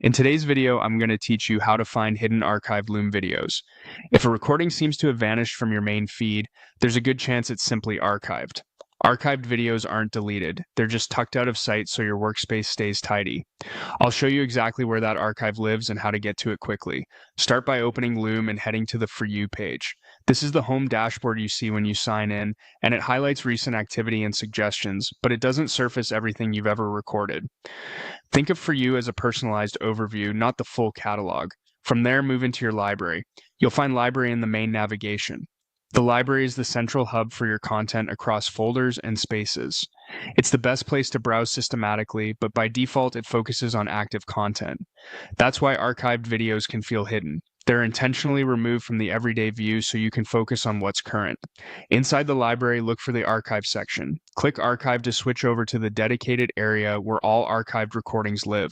In today's video, I'm going to teach you how to find hidden archived Loom videos. If a recording seems to have vanished from your main feed, there's a good chance it's simply archived. Archived videos aren't deleted, they're just tucked out of sight so your workspace stays tidy. I'll show you exactly where that archive lives and how to get to it quickly. Start by opening Loom and heading to the For You page. This is the home dashboard you see when you sign in, and it highlights recent activity and suggestions, but it doesn't surface everything you've ever recorded. Think of For You as a personalized overview, not the full catalog. From there, move into your library. You'll find library in the main navigation. The library is the central hub for your content across folders and spaces. It's the best place to browse systematically, but by default, it focuses on active content. That's why archived videos can feel hidden. They're intentionally removed from the everyday view so you can focus on what's current. Inside the library, look for the Archive section. Click Archive to switch over to the dedicated area where all archived recordings live.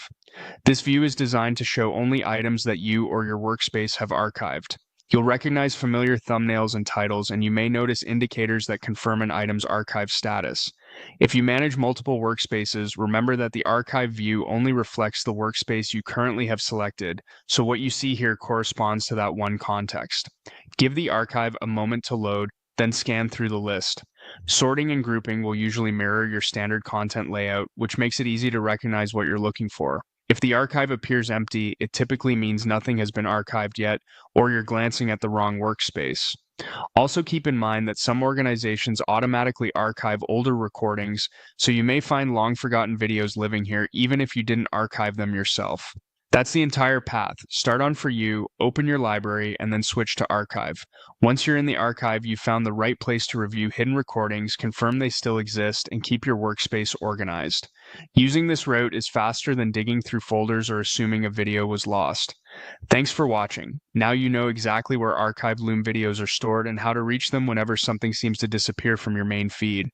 This view is designed to show only items that you or your workspace have archived. You'll recognize familiar thumbnails and titles, and you may notice indicators that confirm an item's archive status. If you manage multiple workspaces, remember that the archive view only reflects the workspace you currently have selected, so what you see here corresponds to that one context. Give the archive a moment to load, then scan through the list. Sorting and grouping will usually mirror your standard content layout, which makes it easy to recognize what you're looking for. If the archive appears empty, it typically means nothing has been archived yet, or you're glancing at the wrong workspace. Also keep in mind that some organizations automatically archive older recordings, so you may find long forgotten videos living here even if you didn't archive them yourself. That's the entire path. Start on For You, open your library, and then switch to Archive. Once you're in the archive, you've found the right place to review hidden recordings, confirm they still exist, and keep your workspace organized. Using this route is faster than digging through folders or assuming a video was lost. Thanks for watching. Now you know exactly where archived Loom videos are stored and how to reach them whenever something seems to disappear from your main feed.